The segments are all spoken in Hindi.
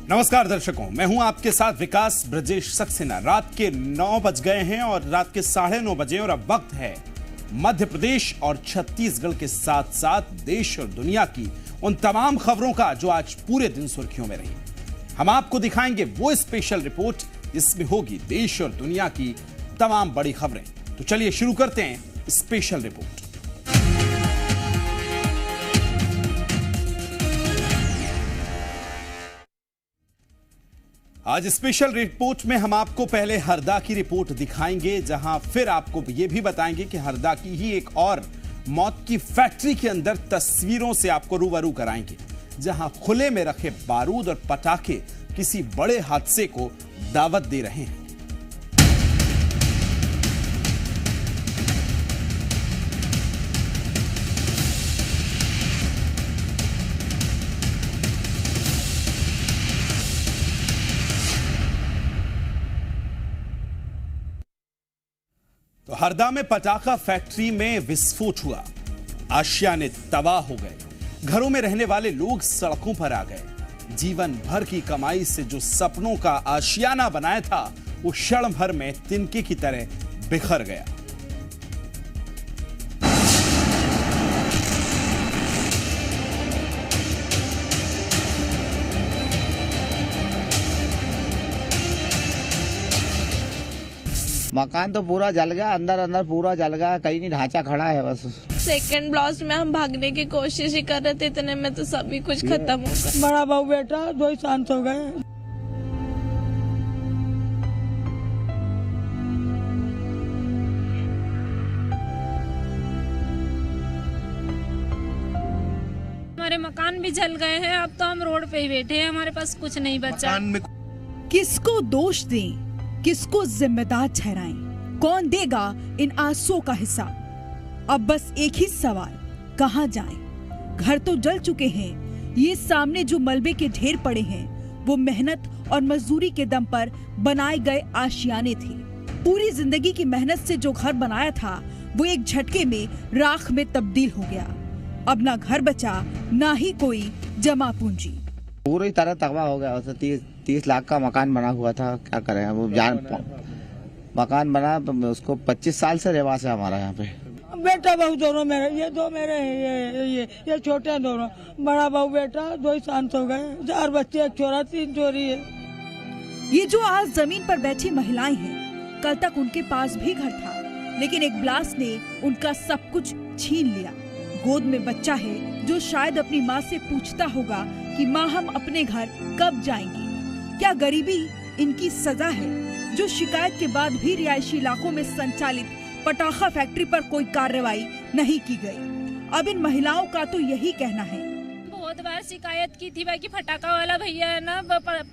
नमस्कार दर्शकों, मैं हूं आपके साथ विकास ब्रजेश सक्सेना। रात के 9 बज गए हैं और रात के 9:30 बजे और अब वक्त है मध्य प्रदेश और छत्तीसगढ़ के साथ साथ देश और दुनिया की उन तमाम खबरों का जो आज पूरे दिन सुर्खियों में रही। हम आपको दिखाएंगे वो स्पेशल रिपोर्ट जिसमें होगी देश और दुनिया की तमाम बड़ी खबरें। तो चलिए शुरू करते हैं स्पेशल रिपोर्ट। आज स्पेशल रिपोर्ट में हम आपको पहले हरदा की रिपोर्ट दिखाएंगे, जहां फिर आपको ये भी बताएंगे कि हरदा की ही एक और मौत की फैक्ट्री के अंदर तस्वीरों से आपको रूबरू कराएंगे, जहां खुले में रखे बारूद और पटाखे किसी बड़े हादसे को दावत दे रहे हैं। तो हरदा में पटाखा फैक्ट्री में विस्फोट हुआ, आशियाने तबाह हो गए, घरों में रहने वाले लोग सड़कों पर आ गए। जीवन भर की कमाई से जो सपनों का आशियाना बनाया था वो क्षण भर में तिनके की तरह बिखर गया। मकान तो पूरा जल गया, अंदर अंदर पूरा जल गया, कहीं नहीं ढांचा खड़ा है बस। सेकेंड ब्लास्ट में हम भागने की कोशिश ही कर रहे थे, इतने में तो सभी कुछ खत्म हो गया। बड़ा बहू बेटा 2 ही शांत हो गए। हमारे मकान भी जल गए हैं, अब तो हम रोड पे ही बैठे हैं, हमारे पास कुछ नहीं बचा। किसको दोष दें, किसको जिम्मेदार ठहराएं, कौन देगा इन आंसुओं का हिसाब। अब बस एक ही सवाल, कहां जाएं? घर तो जल चुके हैं, ये सामने जो मलबे के ढेर पड़े हैं वो मेहनत और मजदूरी के दम पर बनाए गए आशियाने थे। पूरी जिंदगी की मेहनत से जो घर बनाया था वो एक झटके में राख में तब्दील हो गया। अब ना घर बचा, ना ही कोई जमा पूंजी। पूरी तरह तबाह हो गया। 30 लाख का मकान बना हुआ था, क्या करें वो मकान बना, उसको 25 साल से रहवास है हमारा यहाँ पे। बेटा बहू दोनों मेरे, ये 2 मेरे हैं, ये छोटे हैं दोनों। बड़ा बहू बेटा 2 ही शांत हो गए, 4 बच्चे, 1 छोरा 3 छोरी है। ये जो आज जमीन पर बैठी महिलाएं हैं, कल तक उनके पास भी घर था, लेकिन एक ब्लास्ट ने उनका सब कुछ छीन लिया। गोद में बच्चा है जो शायद अपनी माँ से पूछता होगा कि माँ हम अपने घर कब जाएंगे। क्या गरीबी इनकी सजा है जो शिकायत के बाद भी रिहायशी इलाकों में संचालित पटाखा फैक्ट्री पर कोई कार्रवाई नहीं की गई? अब इन महिलाओं का तो यही कहना है। बहुत बार शिकायत की थी भाई कि फटाखा वाला भैया है ना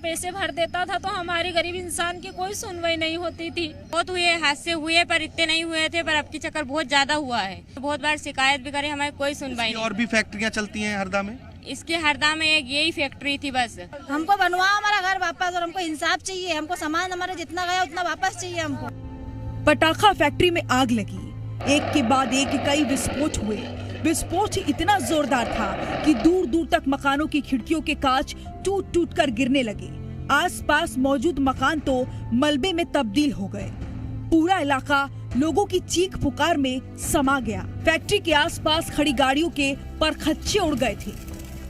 पैसे भर देता था, तो हमारे गरीब इंसान की कोई सुनवाई नहीं होती थी। बहुत हुए हादसे हुए पर इतने नहीं हुए थे, पर अब की चक्कर बहुत ज्यादा हुआ है। बहुत बार शिकायत भी करे, हमारी कोई सुनवाई नहीं। और भी फैक्ट्रियाँ चलती हैं हरदा में? इसके हरदा में एक यही फैक्ट्री थी बस। हमको बनवा हमारा घर वापस, और हमको इंसाफ चाहिए, हमको सामान हमारा जितना गया उतना वापस चाहिए हमको। पटाखा फैक्ट्री में आग लगी, एक के बाद एक कई विस्फोट हुए। विस्फोट इतना जोरदार था कि दूर दूर तक मकानों की खिड़कियों के कांच टूट टूट कर गिरने लगे। आसपास मौजूद मकान तो मलबे में तब्दील हो गए। पूरा इलाका लोगों की चीख पुकार में समा गया। फैक्ट्री के आसपास खड़ी गाड़ियों के परखच्चे उड़ गए थे।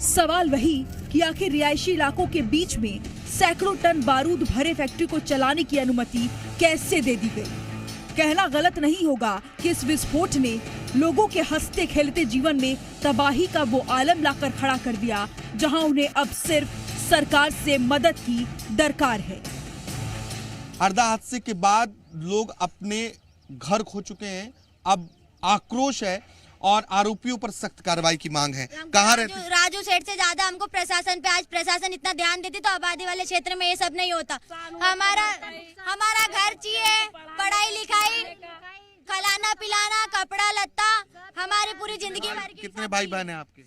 सवाल वही कि आखिर रिहायशी इलाकों के बीच में सैकड़ों टन बारूद भरे फैक्ट्री को चलाने की अनुमति कैसे दे दी गई? कहना गलत नहीं होगा कि इस विस्फोट ने लोगों के हंसते खेलते जीवन में तबाही का वो आलम लाकर खड़ा कर दिया, जहां उन्हें अब सिर्फ सरकार से मदद की दरकार है। हरदा हादसे के बाद लोग अपने घर खो चुके हैं, अब आक्रोश है और आरोपियों पर सख्त कार्रवाई की मांग है। कहाँ रहते? राजू सेठ से ज्यादा हमको प्रशासन पे, आज प्रशासन इतना ध्यान देती तो आबादी वाले क्षेत्र में ये सब नहीं होता। हमारा घर चाहिए, पढ़ाई लिखाई, खिलाना पिलाना, कपड़ा लत्ता, हमारी पूरी जिंदगी। कितने भाई बहन हैं आपके?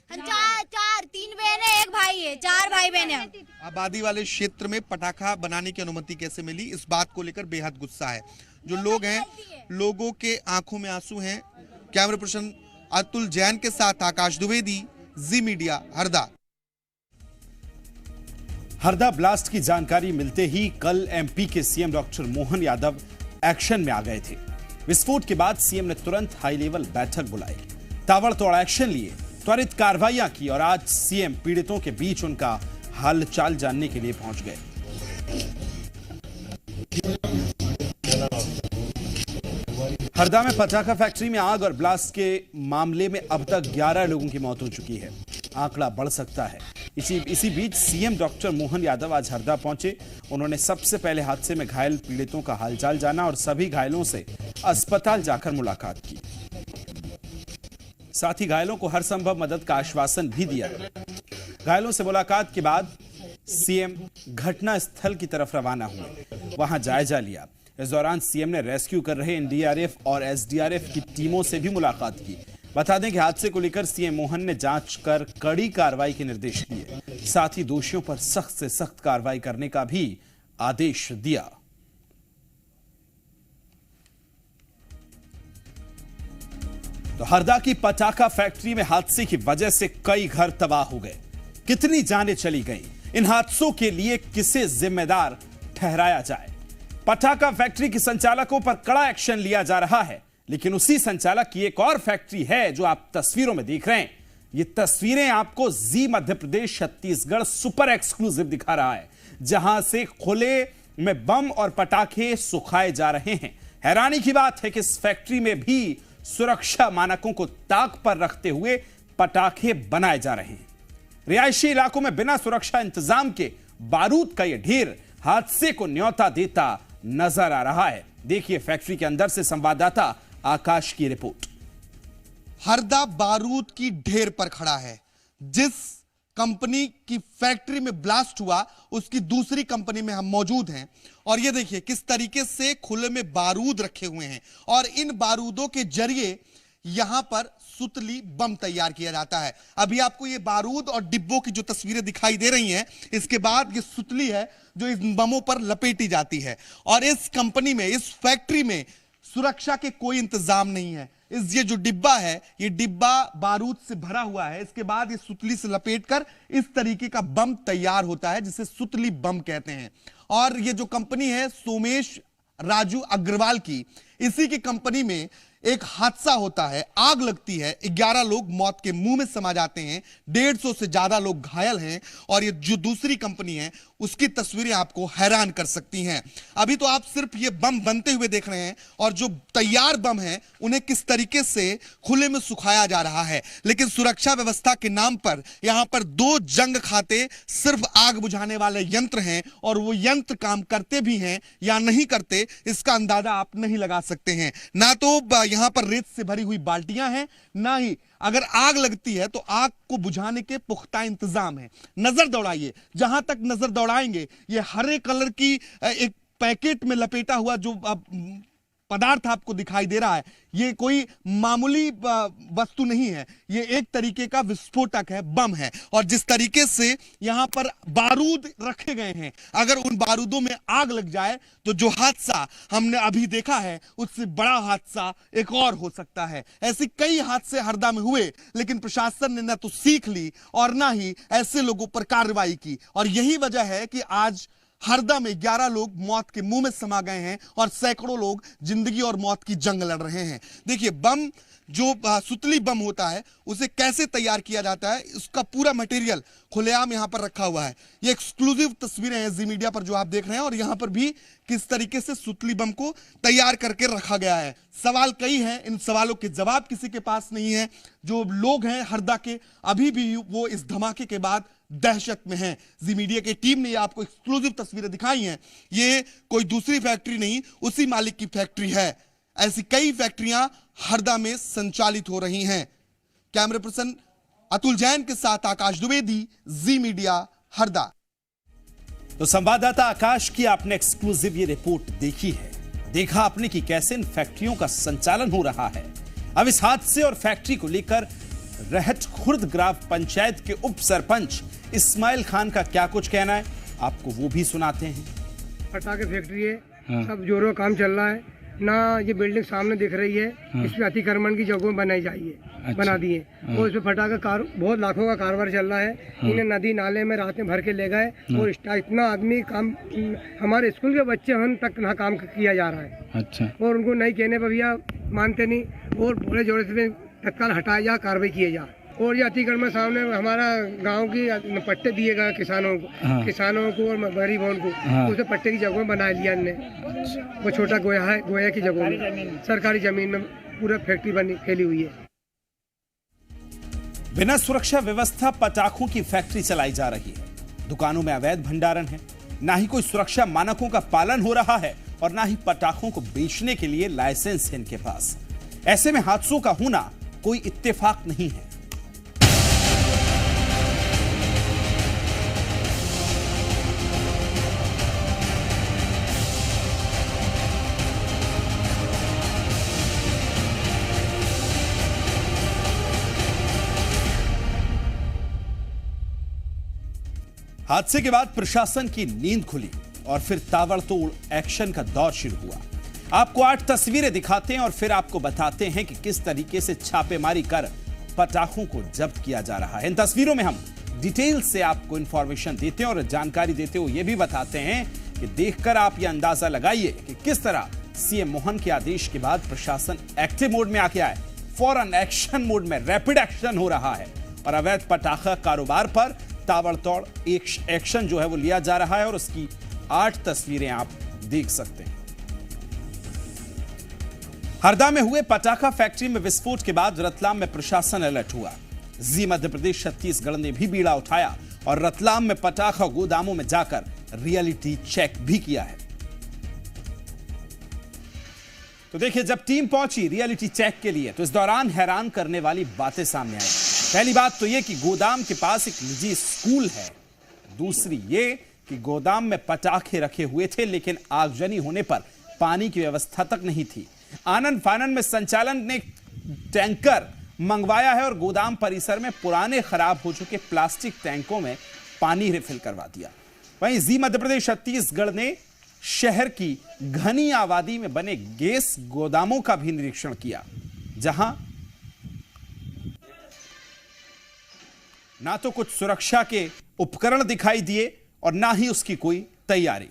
3 बहनें, 1 भाई है, 4 भाई बहन है। आबादी वाले क्षेत्र में पटाखा बनाने की अनुमति कैसे मिली, इस बात को लेकर बेहद गुस्सा है। जो लोग हैं, लोगों के आंखों में आंसू हैं। कैमरा पर्सन अतुल जैन के साथ आकाश द्विवेदी, जी मीडिया, हरदा। हरदा ब्लास्ट की जानकारी मिलते ही कल एमपी के CM doctor Mohan Yadav action में आ गए थे। विस्फोट के बाद सीएम ने तुरंत हाई लेवल बैठक बुलाई, ताबड़तोड़ एक्शन लिए, त्वरित कार्रवाइयां की और आज सीएम पीड़ितों के बीच उनका हालचाल जानने के लिए पहुंच गए। हरदा में पटाखा फैक्ट्री में आग और ब्लास्ट के मामले में अब तक 11 लोगों की मौत हो चुकी है। आंकड़ा बढ़ सकता है। इसी बीच सीएम डॉक्टर मोहन यादव आज हरदा पहुंचे। उन्होंने सबसे पहले हादसे में घायल पीड़ितों का हालचाल जाना और सभी घायलों से अस्पताल जाकर मुलाकात की। साथ ही घायलों को हर संभव मदद का आश्वासन भी दिया। घायलों से मुलाकात के बाद सीएम घटना स्थल की तरफ रवाना हुए, वहां जायजा लिया। इस दौरान सीएम ने रेस्क्यू कर रहे एनडीआरएफ और एसडीआरएफ की टीमों से भी मुलाकात की। बता दें कि हादसे को लेकर सीएम मोहन ने जांच कर कड़ी कार्रवाई के निर्देश दिए, साथ ही दोषियों पर सख्त से सख्त कार्रवाई करने का भी आदेश दिया। तो हरदा की पटाखा फैक्ट्री में हादसे की वजह से कई घर तबाह हो गए। कितनी जानें चली गईं? इन हादसों के लिए किसे जिम्मेदार ठहराया जाए? पटाखा फैक्ट्री के संचालकों पर कड़ा एक्शन लिया जा रहा है, लेकिन उसी संचालक की एक और फैक्ट्री है जो आप तस्वीरों में देख रहे हैं। ये तस्वीरें आपको जी मध्य प्रदेश छत्तीसगढ़ सुपर एक्सक्लूसिव दिखा रहा है, जहां से खुले में बम और पटाखे सुखाए जा रहे हैं। हैरानी की बात है कि इस फैक्ट्री में भी सुरक्षा मानकों को ताक पर रखते हुए पटाखे बनाए जा रहे हैं। रिहायशी इलाकों में बिना सुरक्षा इंतजाम के बारूद का यह ढेर हादसे को न्योता देता नजर आ रहा है। देखिए फैक्ट्री के अंदर से संवाददाता आकाश की रिपोर्ट। हरदा बारूद की ढेर पर खड़ा है। जिस कंपनी की फैक्ट्री में ब्लास्ट हुआ उसकी दूसरी कंपनी में हम मौजूद हैं और ये देखिए किस तरीके से खुले में बारूद रखे हुए हैं और इन बारूदों के जरिए यहां पर सुतली बम तैयार किया जाता है। अभी आपको ये बारूद और डिब्बों की जो तस्वीरें दिखाई दे रही हैं, इसके बाद ये सुतली है जो इस बमों पर लपेटी जाती है। और इस कंपनी में, इस फैक्ट्री में सुरक्षा के कोई इंतजाम नहीं है। ये जो डिब्बा है, ये डिब्बा बारूद से भरा हुआ है। इसके बाद ये सुतली से लपेटकर इस तरीके का बम तैयार होता है जिसे सुतली बम कहते हैं। और ये जो कंपनी है सोमेश राजू अग्रवाल की, इसी की कंपनी में एक हादसा होता है, आग लगती है, 11 लोग मौत के मुंह में समा जाते हैं, 150 से ज्यादा लोग घायल हैं। और ये जो दूसरी कंपनी है उसकी तस्वीरें आपको हैरान कर सकती हैं। अभी तो आप सिर्फ ये बम बनते हुए देख रहे हैं और जो तैयार बम हैं उन्हें किस तरीके से खुले में सुखाया जा रहा है। लेकिन सुरक्षा व्यवस्था के नाम पर यहां पर 2 जंग खाते सिर्फ आग बुझाने वाले यंत्र हैं और वो यंत्र काम करते भी हैं या नहीं करते इसका अंदाजा आप नहीं लगा सकते हैं। ना तो यहां पर रेत से भरी हुई बाल्टियां हैं, ना ही अगर आग लगती है तो आग को बुझाने के पुख्ता इंतजाम है। नजर दौड़ाइए, जहां तक नजर दौड़ाएंगे ये हरे कलर की एक पैकेट में लपेटा हुआ जो पदार्थ आपको दिखाई दे रहा है, ये कोई मामूली वस्तु नहीं है, ये एक तरीके का विस्फोटक है, बम है। और जिस तरीके से यहां पर बारूद रखे गए हैं, अगर उन बारूदों में आग लग जाए तो जो हादसा हमने अभी देखा है उससे बड़ा हादसा एक और हो सकता है। ऐसे कई हादसे हरदा में हुए, लेकिन प्रशासन ने न तो सीख ली और ना ही ऐसे लोगों पर कार्रवाई की। और यही वजह है कि आज हरदा में 11 लोग मौत के मुंह में समा गए हैं और सैकड़ों लोग जिंदगी और मौत की जंग लड़ रहे हैं। देखिए बम जो सुतली बम होता है उसे कैसे तैयार किया जाता है, उसका पूरा मटेरियल खुलेआम यहां पर रखा हुआ है। ये एक्सक्लूसिव तस्वीरें हैं जी मीडिया पर जो आप देख रहे हैं और यहां पर भी किस तरीके से सुतली बम को तैयार करके रखा गया है। सवाल कई हैं, इन सवालों के जवाब किसी के पास नहीं है। जो लोग हैं हरदा के अभी भी वो इस धमाके के बाद दहशत में हैं। जी मीडिया की टीम ने आपको एक्सक्लूसिव तस्वीरें दिखाई हैं। ये कोई दूसरी फैक्ट्री नहीं, उसी मालिक की फैक्ट्री है। ऐसी कई फैक्ट्रियां हरदा में संचालित हो रही हैं। कैमरा पर्सन अतुल जैन के साथ आकाश द्विवेदी, जी मीडिया हरदा। तो संवाददाता आकाश की आपने एक्सक्लूसिव ये रिपोर्ट देखी है, देखा आपने कि कैसे इन फैक्ट्रियों का संचालन हो रहा है। अब इस हादसे और फैक्ट्री को लेकर रहट खुर्द ग्राम पंचायत के उप सरपंच इस्माइल खान का क्या कुछ कहना है, आपको वो भी सुनाते हैं। पटाखे फैक्ट्री है, सब जोरों काम चल रहा है ना ये बिल्डिंग सामने दिख रही है। इस पे अतिक्रमण की जगह बनाई जाइए, बना दिए। और इसमें फटाका बहुत लाखों का कारोबार चल रहा है। इन्हें नदी नाले में रात में भर के ले गए और इतना आदमी काम, हमारे स्कूल के बच्चे हम तक यहाँ काम किया जा रहा है। अच्छा। और उनको नहीं कहने पर भैया मानते नहीं और बड़े जोड़े से तत्काल हटाया जा, कार्रवाई किए जा। और ये अतिक्रमण सामने हमारा गांव की पट्टे दिए गए किसानों को और गरीबों को, उसे पट्टे की जगह बना लिया इनने। वो छोटा गोया है, गोया की जगह में सरकारी जमीन में पूरा फैक्ट्री बनी फैली हुई है। बिना सुरक्षा व्यवस्था पटाखों की फैक्ट्री चलाई जा रही है। दुकानों में अवैध भंडारण है, ना ही कोई सुरक्षा मानकों का पालन हो रहा है और ना ही पटाखों को बेचने के लिए लाइसेंस है इनके पास। ऐसे में हादसों का होना कोई इत्तेफाक नहीं है। हादसे के बाद प्रशासन की नींद खुली और फिर ताबड़तोड़ एक्शन का दौर शुरू हुआ। आपको 8 तस्वीरें दिखाते हैं और फिर आपको बताते हैं कि किस तरीके से छापेमारी कर पटाखों को जब्त किया जा रहा है। इन तस्वीरों में हम डिटेल से आपको इंफॉर्मेशन देते हैं और जानकारी देते हुए यह भी बताते हैं कि देखकर आप यह अंदाजा लगाइए कि किस तरह सीएम मोहन के आदेश के बाद प्रशासन एक्टिव मोड में आ गया है, फौरन एक्शन मोड में रैपिड एक्शन हो रहा है और अवैध पटाखा कारोबार पर ताबड़तोड़ एक्शन जो है वो लिया जा रहा है और उसकी 8 तस्वीरें आप देख सकते हैं। हरदा में हुए पटाखा फैक्ट्री में विस्फोट के बाद रतलाम में प्रशासन अलर्ट हुआ। जी मध्य प्रदेश छत्तीसगढ़ ने भी बीड़ा उठाया और रतलाम में पटाखा गोदामों में जाकर रियलिटी चेक भी किया है। तो देखिए, जब टीम पहुंची रियलिटी चेक के लिए तो इस दौरान हैरान करने वाली बातें सामने आई। पहली बात तो यह कि गोदाम के पास एक निजी स्कूल है। दूसरी ये कि गोदाम में पटाखे रखे हुए थे लेकिन आगजनी होने पर पानी की व्यवस्था तक नहीं थी। आनन फानन में संचालन ने टैंकर मंगवाया है और गोदाम परिसर में पुराने खराब हो चुके प्लास्टिक टैंकों में पानी रिफिल करवा दिया। वहीं जी मध्य प्रदेश छत्तीसगढ़ ने शहर की घनी आबादी में बने गैस गोदामों का भी निरीक्षण किया, जहां ना तो कुछ सुरक्षा के उपकरण दिखाई दिए और ना ही उसकी कोई तैयारी।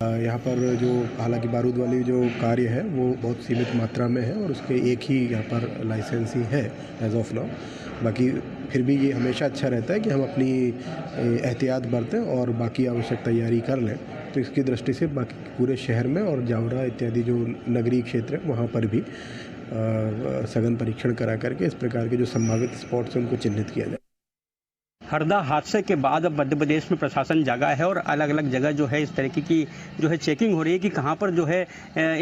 यहाँ पर जो हालांकि बारूद वाली जो कार्य है वो बहुत सीमित मात्रा में है और उसके एक ही यहाँ पर लाइसेंस ही है एज ऑफ नाउ। बाकी फिर भी ये हमेशा अच्छा रहता है कि हम अपनी एहतियात बरतें और बाकी आवश्यक तैयारी कर लें। तो इसकी दृष्टि से बाकी पूरे शहर में और जावरा इत्यादि जो नगरीय क्षेत्र है वहाँ पर भी सघन परीक्षण करा करके इस प्रकार के जो संभावित स्पॉट्स हैं उनको चिन्हित किया जाए। हरदा हादसे के बाद अब मध्य प्रदेश में प्रशासन जागा है और अलग अलग जगह जो है इस तरीके की जो है चेकिंग हो रही है कि कहाँ पर जो है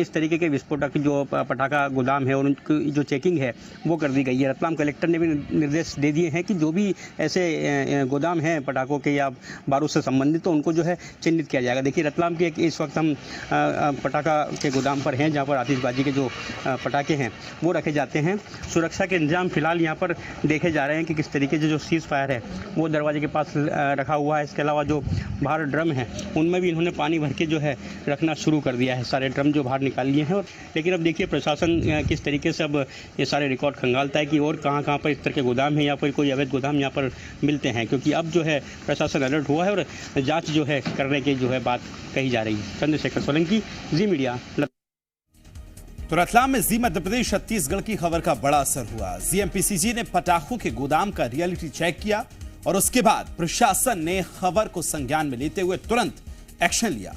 इस तरीके के विस्फोटक जो पटाखा गोदाम है और उनकी जो चेकिंग है वो कर दी गई है। रतलाम कलेक्टर ने भी निर्देश दे दिए हैं कि जो भी ऐसे गोदाम हैं पटाखों के या बारूद से संबंधित तो उनको जो है चिन्हित किया जाएगा। देखिए, रतलाम के इस वक्त हम पटाखा के गोदाम पर हैं जहाँ पर आतिशबाजी के जो पटाखे हैं वो रखे जाते हैं। सुरक्षा के इंतजाम फिलहाल यहाँ पर देखे जा रहे हैं कि किस तरीके से जो सीज फायर है वो दरवाजे के पास रखा हुआ है। इसके अलावा जो बाहर ड्रम है उनमें भी इन्होंने पानी भर के जो है रखना शुरू कर दिया है। सारे ड्रम जो बाहर निकाल लिए हैं। और लेकिन अब देखिए प्रशासन किस तरीके से अब ये सारे रिकॉर्ड खंगालता है कि और कहाँ पर इस तरह के गोदाम है या फिर कोई अवैध गोदाम यहाँ पर मिलते हैं, क्योंकि अब जो है प्रशासन अलर्ट हुआ है और जाँच जो है करने की जो है बात कही जा रही है। चंद्रशेखर सोलंकी, जी मीडिया। तो रतलाम में जी मध्य प्रदेश छत्तीसगढ़ की खबर का बड़ा असर हुआ। जीएमपीसीजी ने पटाखों के गोदाम का रियलिटी चेक किया और उसके बाद प्रशासन ने खबर को संज्ञान में लेते हुए तुरंत एक्शन लिया।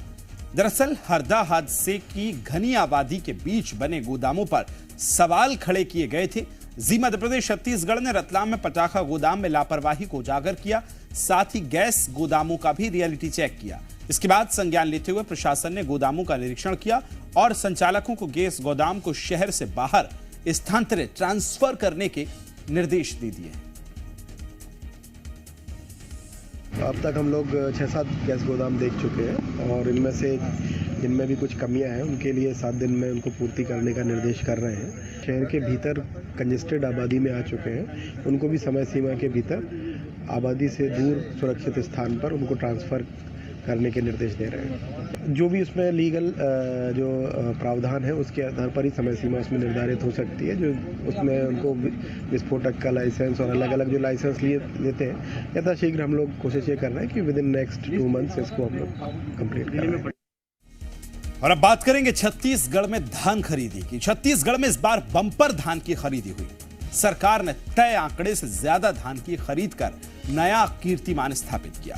दरअसल हरदा हादसे की घनी आबादी के बीच बने गोदामों पर सवाल खड़े किए गए थे। जी मध्य प्रदेश छत्तीसगढ़ ने रतलाम में पटाखा गोदाम में लापरवाही को उजागर किया, साथ ही गैस गोदामों का भी रियलिटी चेक किया। इसके बाद संज्ञान लेते हुए प्रशासन ने गोदामों का निरीक्षण किया और संचालकों को गैस गोदाम को शहर से बाहर स्थानांतरित ट्रांसफर करने के निर्देश दे दिए। अब तक हम लोग 6-7 गैस गोदाम देख चुके हैं और इनमें से जिनमें भी कुछ कमियां हैं उनके लिए 7 दिन में उनको पूर्ति करने का निर्देश कर रहे हैं। शहर के भीतर कंजेस्टेड आबादी में आ चुके हैं, उनको भी समय सीमा के भीतर आबादी से दूर सुरक्षित स्थान पर उनको ट्रांसफ़र करने के निर्देश दे रहे हैं। जो भी उसमें लीगल जो प्रावधान है उसके आधार पर ही समय सीमा उसमें निर्धारित हो सकती है। जो उसमें उनको विस्फोटक का लाइसेंस और अलग अलग जो लाइसेंस लेते हैं, यथाशीघ्र हम लोग कोशिश ये कर रहे हैं कि विद इन नेक्स्ट 2 मंथ्स इसको हम लोग कंप्लीट करें। और अब बात करेंगे छत्तीसगढ़ में धान खरीदी की। छत्तीसगढ़ में इस बार बम्पर धान की खरीदी हुई। सरकार ने तय आंकड़े से ज्यादा धान की खरीद कर नया कीर्तिमान स्थापित किया।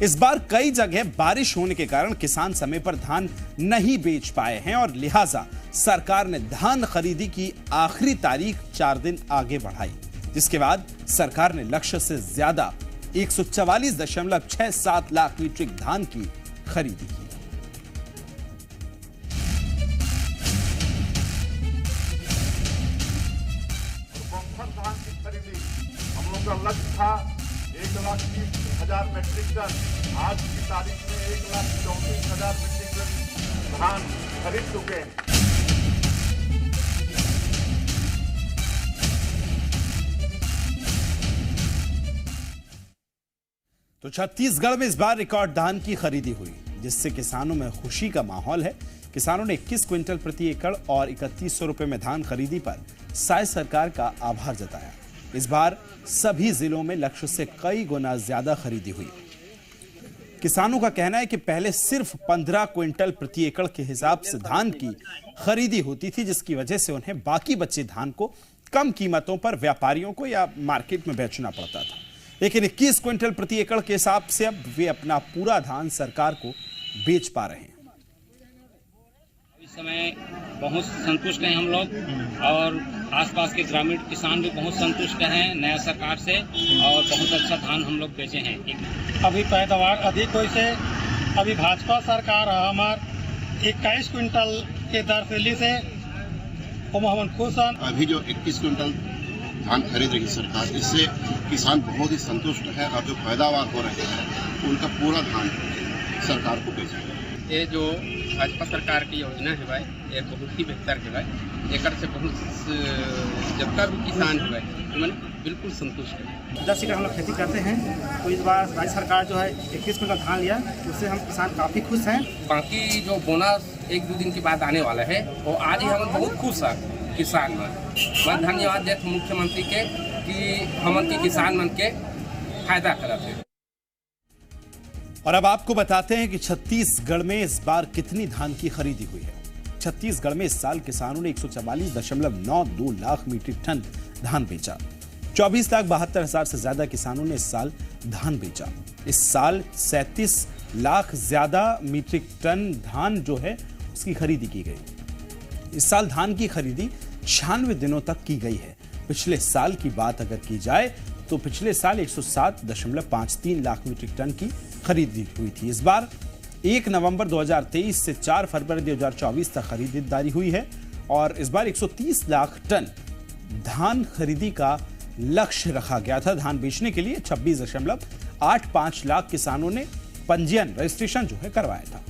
इस बार कई जगह बारिश होने के कारण किसान समय पर धान नहीं बेच पाए हैं और लिहाजा सरकार ने धान खरीदी की आखिरी तारीख 4 दिन आगे बढ़ाई, जिसके बाद सरकार ने लक्ष्य से ज्यादा 144.67 लाख मीट्रिक धान की खरीदी की। हम लोग का लक्ष्य था 1,30,000 मीट्रिक टन। आज की तारीख में 1,34,000 मीट्रिक टन धान खरीद चुके हैं। तो छत्तीसगढ़ में इस बार रिकॉर्ड धान की खरीदी हुई, जिससे किसानों में खुशी का माहौल है। किसानों ने 21 क्विंटल प्रति एकड़ और 3100 रुपए में धान खरीदी पर साय सरकार का आभार जताया। इस बार सभी जिलों में लक्ष्य से कई गुना ज्यादा खरीदी हुई। किसानों का कहना है कि पहले सिर्फ 15 क्विंटल प्रति एकड़ के हिसाब से धान की खरीदी होती थी, जिसकी वजह से उन्हें बाकी बचे धान को कम कीमतों पर व्यापारियों को या मार्केट में बेचना पड़ता था। लेकिन 21 क्विंटल प्रति एकड़ के हिसाब से अब वे अपना पूरा धान सरकार को बेच पा रहे हैं। इस समय बहुत संतुष्ट हैं हम लोग और आसपास के ग्रामीण किसान भी बहुत संतुष्ट हैं नया सरकार से और बहुत अच्छा धान हम लोग बेचे हैं। अभी पैदावार अधिक हुई से अभी भाजपा सरकार हमार 21 क्विंटल के दर से ली से हम खुश हैं। अभी जो 21 क्विंटल धान खरीद रही सरकार, इससे किसान बहुत ही संतुष्ट है और जो पैदावार हो रही है उनका पूरा धान सरकार को बेचा। ये जो भाजपा सरकार की योजना है भाई, ये बहुत ही बेहतर है भाई। एक से बहुत जबका भी किसान है भाई मैंने बिल्कुल संतुष्ट है। 10 एकड़ हम लोग खेती करते हैं, तो इस बार राज्य सरकार जो है 21 क्विंटल धान लिया, उससे हम किसान काफ़ी खुश हैं। बाकी जो बोनस 1-2 दिन के बाद आने वाला है वो आज ही हम बहुत खुश हैं किसान मन। मैं धन्यवाद देता हूँ मुख्यमंत्री के कि हमन के किसान मन के फायदा करते हैं। और अब आपको बताते हैं कि छत्तीसगढ़ में इस बार कितनी धान की खरीदी हुई है। छत्तीसगढ़ में इस साल किसानों ने 144.92 लाख मीट्रिक टन धान बेचा। 24,72,000 से ज्यादा किसानों ने इस साल धान बेचा। इस साल 37 लाख ज्यादा मीट्रिक टन धान जो है उसकी खरीदी की गई। इस साल धान की खरीदी 96 दिनों तक की गई है। पिछले साल की बात अगर की जाए तो पिछले साल 107.53 लाख मीट्रिक टन की खरीदी हुई थी। इस बार 1 नवंबर 2023 से 4 फरवरी 2024 तक खरीदारी हुई है और इस बार 130 लाख टन धान खरीदी का लक्ष्य रखा गया था। धान बेचने के लिए 26.85 लाख किसानों ने पंजीयन रजिस्ट्रेशन जो है करवाया था।